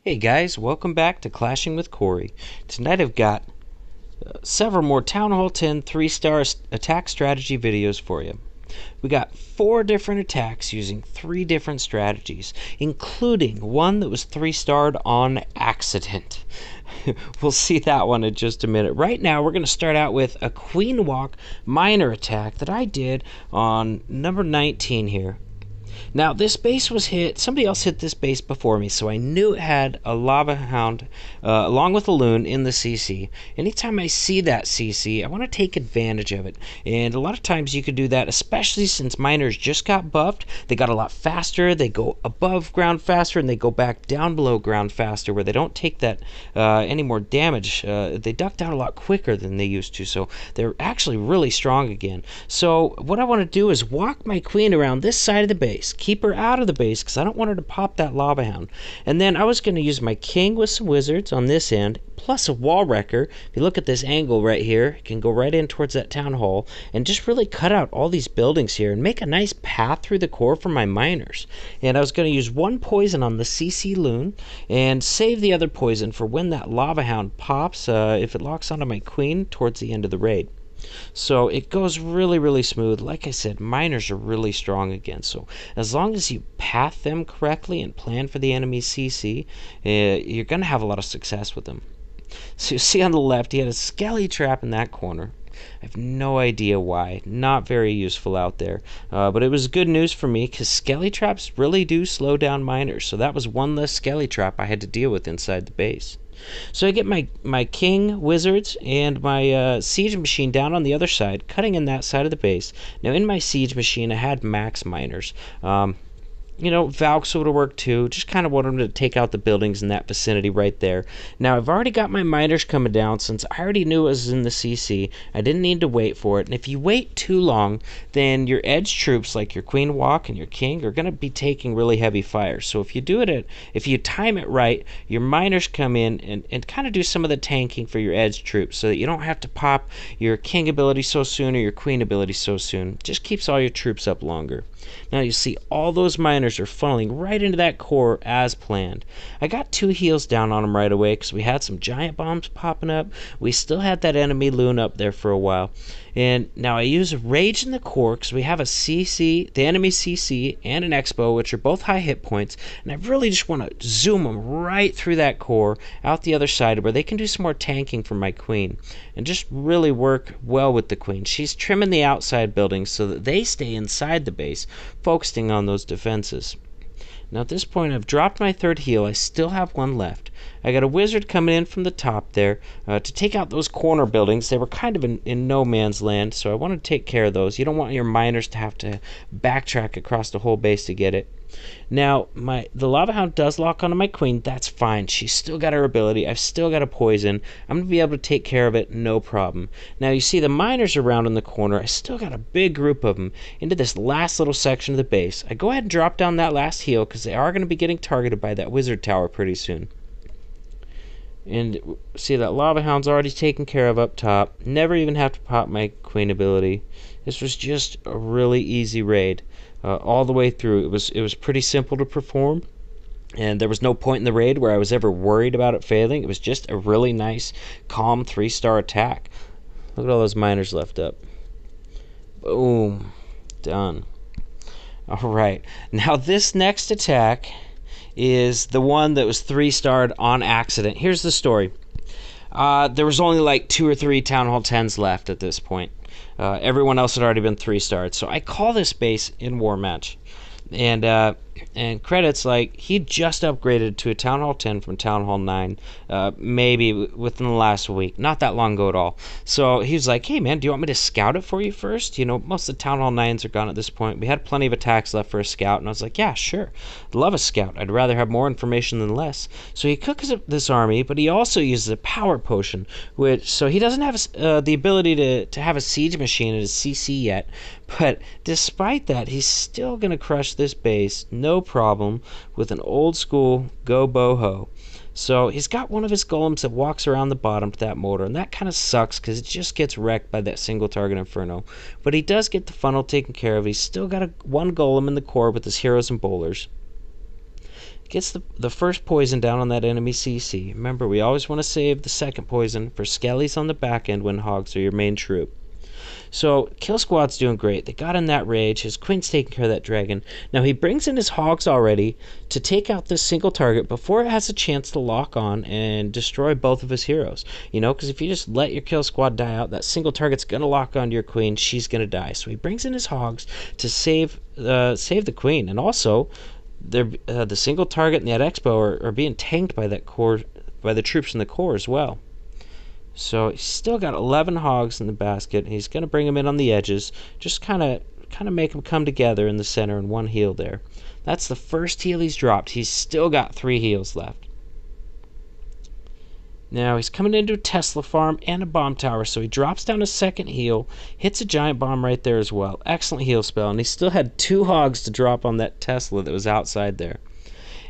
Hey guys, welcome back to Clashing with Corey. Tonight I've got several more Town Hall 10 3-star attack strategy videos for you. We got 4 different attacks using 3 different strategies, including one that was 3-starred on accident. We'll see that one in just a minute. Right now we're going to start out with a Queen Walk minor attack that I did on number 19 here. Now, this base was hit, somebody else hit this base before me, so I knew it had a Lava Hound along with a Loon in the CC. Anytime I see that CC, I want to take advantage of it. And a lot of times you can do that, especially since miners just got buffed. They got a lot faster, they go above ground faster, and they go back down below ground faster, where they don't take that any more damage. They duck down a lot quicker than they used to, so they're actually really strong again. So what I want to do is walk my queen around this side of the base. Keep her out of the base because I don't want her to pop that Lava Hound. And then I was going to use my king with some wizards on this end, plus a wall wrecker. If you look at this angle right here, it can go right in towards that town hall and just really cut out all these buildings here and make a nice path through the core for my miners. And I was going to use 1 poison on the CC Loon and save the other poison for when that Lava Hound pops, if it locks onto my queen towards the end of the raid. So it goes really smooth. Like I said, miners are really strong again. So as long as you path them correctly and plan for the enemy's CC, you're going to have a lot of success with them. So you see on the left, he had a skelly trap in that corner. I have no idea why. Not very useful out there. But it was good news for me because skelly traps really do slow down miners. So that was one less skelly trap I had to deal with inside the base. So I get my king wizards and my siege machine down on the other side, cutting in that side of the base. Now in my siege machine I had max miners. Valks would have worked too. Just kind of wanted them to take out the buildings in that vicinity right there. Now, I've already got my miners coming down since I already knew it was in the CC. I didn't need to wait for it. And if you wait too long, then your edge troops like your Queen Walk and your King are going to be taking really heavy fire. So if you time it right, your miners come in and kind of do some of the tanking for your edge troops so that you don't have to pop your King ability so soon or your Queen ability so soon. It just keeps all your troops up longer. Now you see all those miners are funneling right into that core as planned. I got 2 heals down on them right away because we had some giant bombs popping up. We still had that enemy Loon up there for a while. And now I use Rage in the core because we have a CC, the enemy CC, and an Expo, which are both high hit points. And I really just want to zoom them right through that core out the other side where they can do some more tanking for my queen. And just really work well with the queen. She's trimming the outside buildings so that they stay inside the base, focusing on those defenses. Now at this point I've dropped my 3rd heal. I still have 1 left. I got a wizard coming in from the top there to take out those corner buildings. They were kind of in no man's land, so I want to take care of those. You don't want your miners to have to backtrack across the whole base to get it. Now, the Lava Hound does lock onto my queen. That's fine. She's still got her ability. I've still got a poison. I'm going to be able to take care of it, no problem. Now, you see the miners around in the corner. I still got a big group of them into this last little section of the base. I go ahead and drop down that last heal because they are going to be getting targeted by that wizard tower pretty soon. And see that Lava Hound's already taken care of up top. Never even have to pop my queen ability. This was just a really easy raid. All the way through. It was pretty simple to perform, and there was no point in the raid where I was ever worried about it failing. It was just a really nice, calm 3-star attack. Look at all those miners left up. Boom. Done. Alright, now this next attack is the one that was 3-starred on accident. Here's the story. There was only like 2 or 3 Town Hall 10s left at this point. Everyone else had already been 3-starred. So I call this base in War Match. And credits like he just upgraded to a Town Hall 10 from Town Hall 9, maybe within the last week, not that long ago at all. So he was like, hey man, do you want me to scout it for you first? You know, most of the Town Hall 9s are gone at this point. We had plenty of attacks left for a scout, and I was like, yeah, sure. Love a scout. I'd rather have more information than less. So he cooks up this army, but he also uses a power potion, so he doesn't have the ability to have a siege machine at his CC yet. But despite that, he's still going to crush this base, no problem, with an old school go boho. So he's got one of his golems that walks around the bottom to that mortar, and that kind of sucks because it just gets wrecked by that single target inferno. But he does get the funnel taken care of. He's still got one golem in the core with his heroes and bowlers. Gets the first poison down on that enemy CC. Remember, we always want to save the second poison for skellies on the back end when hogs are your main troop. So Kill Squad's doing great. They got in that rage. His Queen's taking care of that dragon. Now he brings in his hogs already to take out this single target before it has a chance to lock on and destroy both of his heroes. You know, because if you just let your Kill Squad die out, that single target's going to lock onto your Queen. She's going to die. So he brings in his hogs to save the Queen. And also, the single target and that Expo are being tanked by that core, by the troops in the core as well. So he's still got 11 hogs in the basket. He's going to bring them in on the edges, just kind of make them come together in the center and one heal there. That's the first heal he's dropped. He's still got 3 heals left. Now he's coming into a Tesla farm and a bomb tower, so he drops down a second heal, hits a giant bomb right there as well. Excellent heal spell, and he still had 2 hogs to drop on that Tesla that was outside there.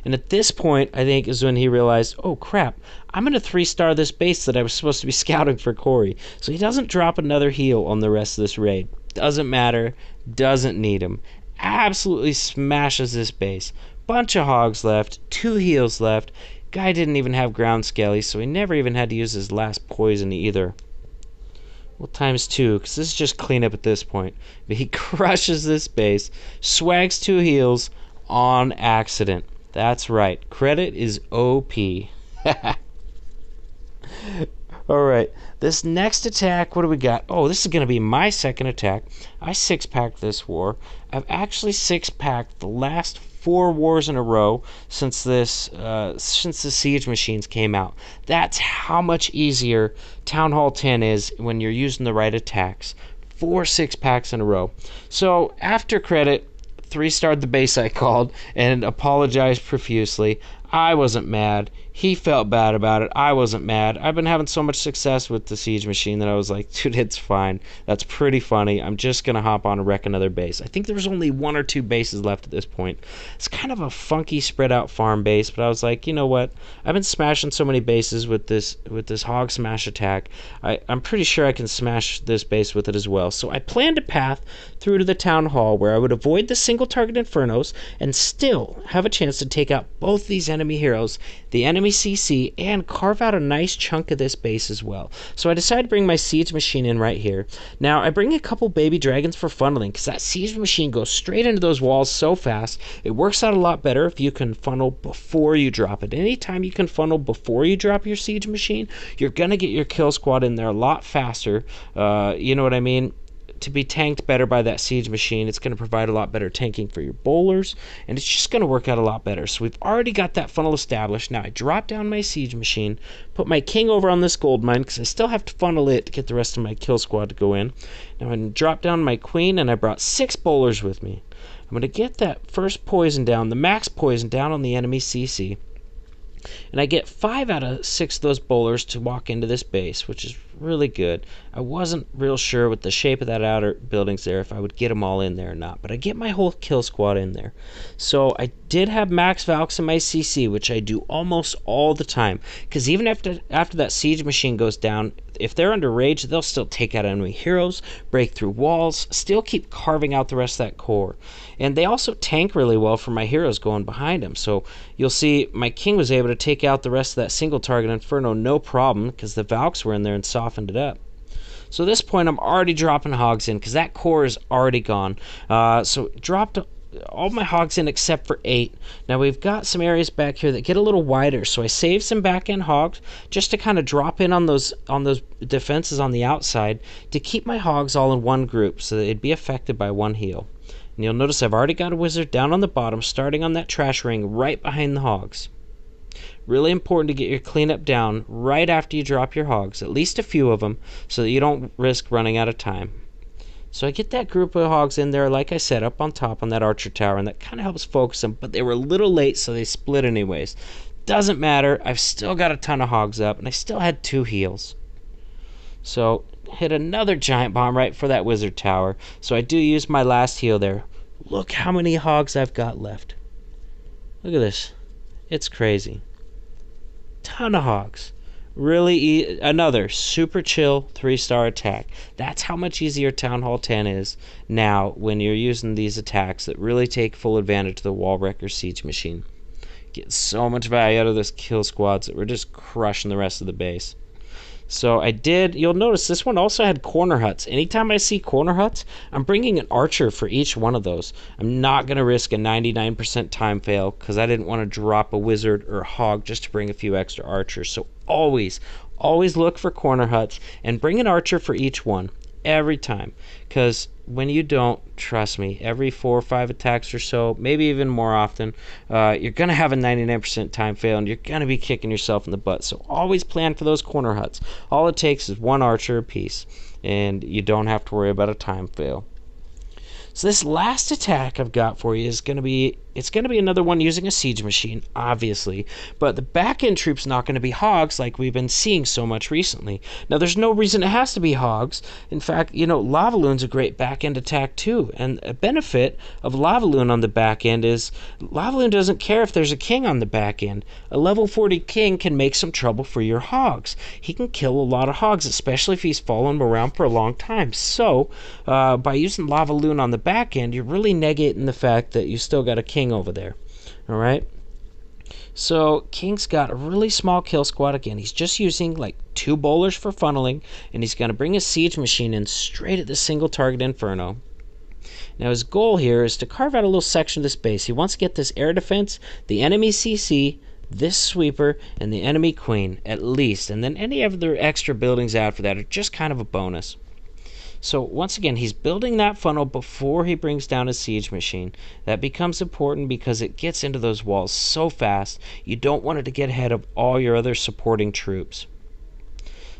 And at this point, I think, is when he realized, oh crap, I'm going to 3-star this base that I was supposed to be scouting for Corey. So he doesn't drop another heal on the rest of this raid. Doesn't matter, doesn't need him. Absolutely smashes this base. Bunch of hogs left, 2 heals left. Guy didn't even have ground skellies, so he never even had to use his last poison either. Well, times 2, because this is just cleanup at this point. But he crushes this base, swags 2 heals on accident. That's right. Credit is OP. Alright. This next attack, what do we got? Oh, this is going to be my second attack. I 6-packed this war. I've actually 6-packed the last 4 wars in a row since the siege machines came out. That's how much easier Town Hall 10 is when you're using the right attacks. 4 6-packs in a row. So, after credit, 3-starred the base I called and apologized profusely. I wasn't mad. He felt bad about it. I wasn't mad. I've been having so much success with the siege machine that I was like, dude, it's fine. That's pretty funny. I'm just going to hop on and wreck another base. I think there was only 1 or 2 bases left at this point. It's kind of a funky spread out farm base, but I was like, you know what? I've been smashing so many bases with this hog smash attack. I'm pretty sure I can smash this base with it as well. So I planned a path through to the town hall where I would avoid the single target infernos and still have a chance to take out both these enemy heroes, the enemy CC, and carve out a nice chunk of this base as well. So I decided to bring my siege machine in right here. Now I bring a couple baby dragons for funneling because that siege machine goes straight into those walls so fast. It works out a lot better if you can funnel before you drop it. Anytime you can funnel before you drop your siege machine, you're gonna get your kill squad in there a lot faster. You know what I mean? To be tanked better by that siege machine. It's going to provide a lot better tanking for your bowlers, and it's just going to work out a lot better. So we've already got that funnel established. Now I drop down my siege machine, put my king over on this gold mine because I still have to funnel it to get the rest of my kill squad to go in. Now I drop down my queen, and I brought 6 bowlers with me. I'm going to get that first poison down, the max poison down on the enemy CC. And I get 5 out of 6 of those bowlers to walk into this base, which is really good. I wasn't real sure with the shape of that outer buildings there if I would get them all in there or not, but I get my whole kill squad in there. So I did have max Valks in my CC, which I do almost all the time, because even after that siege machine goes down, if they're under rage, they'll still take out enemy heroes, break through walls, still keep carving out the rest of that core. And they also tank really well for my heroes going behind them. So you'll see my king was able to take out the rest of that single target Inferno no problem because the Valks were in there and softened it up. So at this point, I'm already dropping hogs in because that core is already gone. So dropped all my hogs in except for 8. Now we've got some areas back here that get a little wider, so I saved some back end hogs just to kind of drop in on those defenses on the outside to keep my hogs all in one group so that they'd be affected by 1 heal. And you'll notice I've already got a wizard down on the bottom, starting on that trash ring right behind the hogs. Really important to get your cleanup down right after you drop your hogs, at least a few of them, so that you don't risk running out of time. So I get that group of hogs in there, like I said, up on top on that archer tower, and that kind of helps focus them, but they were a little late, so they split anyways. Doesn't matter, I've still got a ton of hogs up, and I still had 2 heals. So hit another giant bomb right for that wizard tower, so I do use my last heal there. Look how many hogs I've got left. Look at this. It's crazy. Ton of hogs. Really another super chill 3-star attack. That's how much easier Town Hall 10 is now when you're using these attacks that really take full advantage of the wall wrecker siege machine. Get so much value out of those kill squads that we're just crushing the rest of the base. So you'll notice this one also had corner huts. Anytime I see corner huts, I'm bringing an archer for each one of those. I'm not going to risk a 99% time fail because I didn't want to drop a wizard or a hog just to bring a few extra archers. So always look for corner huts and bring an archer for each one every time, because when you don't, trust me, every 4 or 5 attacks or so, maybe even more often, you're going to have a 99% time fail and you're going to be kicking yourself in the butt. So always plan for those corner huts. All it takes is one archer apiece and you don't have to worry about a time fail. So this last attack I've got for you is going to be another one using a siege machine, obviously, but the back end troop's not going to be hogs like we've been seeing so much recently. Now there's no reason it has to be hogs. In fact, Lava Loon's a great back end attack too, and a benefit of Lava Loon on the back end is Lava Loon doesn't care if there's a king on the back end. A level 40 king can make some trouble for your hogs. He can kill a lot of hogs, especially if he's following them around for a long time. So by using Lava Loon on the back end, you're really negating the fact that you still got a king over there. All right, so King's got a really small kill squad. Again, he's just using like 2 bowlers for funneling, and he's going to bring his siege machine in straight at the single target inferno. Now his goal here is to carve out a little section of this base. He wants to get this air defense, the enemy CC, this sweeper, and the enemy queen at least, and then any other extra buildings after that are just kind of a bonus. So once again, he's building that funnel before he brings down his siege machine. That becomes important because it gets into those walls so fast. You don't want it to get ahead of all your other supporting troops.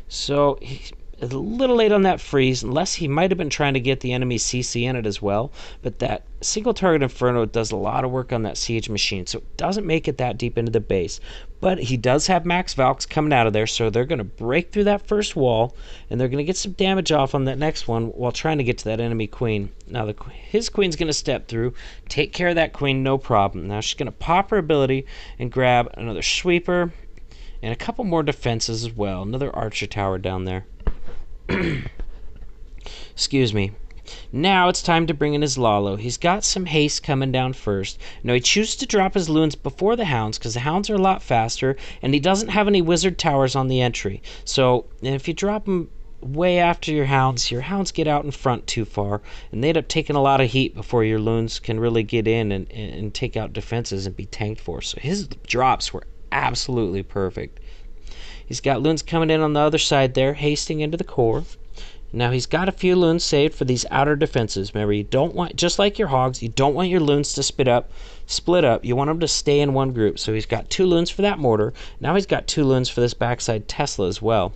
So he's a little late on that freeze, unless he might have been trying to get the enemy CC in it as well. But that single target inferno does a lot of work on that siege machine, so it doesn't make it that deep into the base. But he does have max Valks coming out of there, so they're going to break through that first wall, and they're going to get some damage off on that next one while trying to get to that enemy queen. Now his queen's going to step through, take care of that queen, no problem. Now she's going to pop her ability and grab another sweeper and a couple more defenses as well. Another archer tower down there. Excuse me. Now it's time to bring in his Lalo. He's got some haste coming down first. Now he chooses to drop his loons before the hounds because the hounds are a lot faster, and he doesn't have any wizard towers on the entry. So if you drop them way after your hounds get out in front too far, and they end up taking a lot of heat before your loons can really get in and take out defenses and be tanked for. So his drops were absolutely perfect. He's got loons coming in on the other side there, hasting into the core. Now he's got a few loons saved for these outer defenses. Remember, you don't want, just like your hogs, you don't want your loons to split up. You want them to stay in one group. So he's got 2 loons for that mortar. Now he's got 2 loons for this backside Tesla as well.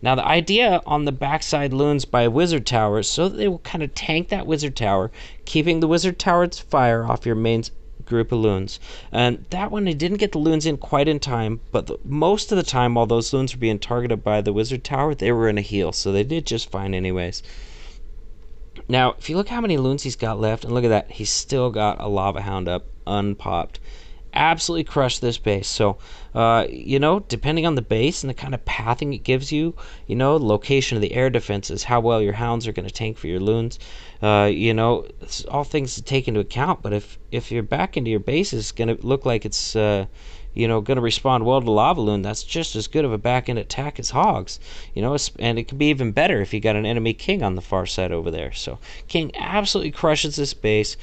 Now the idea on the backside loons by wizard towers, so that they will kind of tank that wizard tower, keeping the wizard tower's fire off your main group of loons. And that one, he didn't get the loons in quite in time, but most of the time while those loons were being targeted by the wizard tower, they were in a heal, so they did just fine anyways. Now if you look how many loons he's got left, and look at that, he's still got a lava hound up unpopped. Absolutely crushed this base. So depending on the base and the kind of pathing it gives you, location of the air defenses, how well your hounds are going to tank for your loons, it's all things to take into account. But if your back into your base is going to look like it's going to respond well to Lava Loon, that's just as good of a back-end attack as hogs. And it could be even better if you got an enemy king on the far side over there. So King absolutely crushes this base.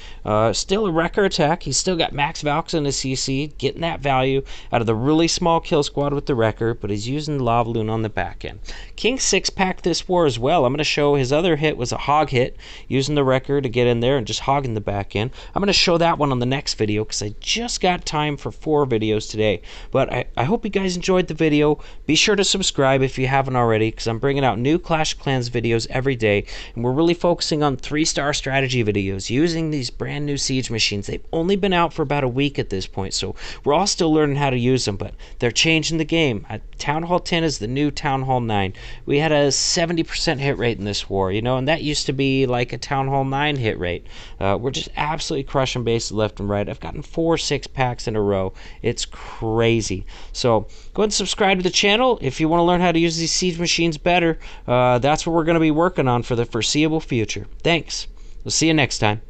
Still a wrecker attack. He's still got max Valks in his CC, getting that value out of the really small kill squad with the wrecker, but he's using Lava Loon on the back end. King 6-packed this war as well. I'm going to show his other hit was a hog hit, using the wrecker to get in there and just hogging the back end. I'm going to show that one on the next video because I just got time for 4 videos today. But I hope you guys enjoyed the video. Be sure to subscribe if you haven't already, because I'm bringing out new Clash of Clans videos every day, and we're really focusing on 3-star strategy videos using these brand new siege machines. They've only been out for about a week at this point, so we're all still learning how to use them, but they're changing the game. Town Hall 10 is the new Town Hall 9. We had a 70% hit rate in this war, and that used to be like a Town Hall 9 hit rate. We're just absolutely crushing bases left and right. I've gotten 4 6-packs in a row. It's crazy. So go ahead and subscribe to the channel if you want to learn how to use these siege machines better. That's what we're going to be working on for the foreseeable future. Thanks. We'll see you next time.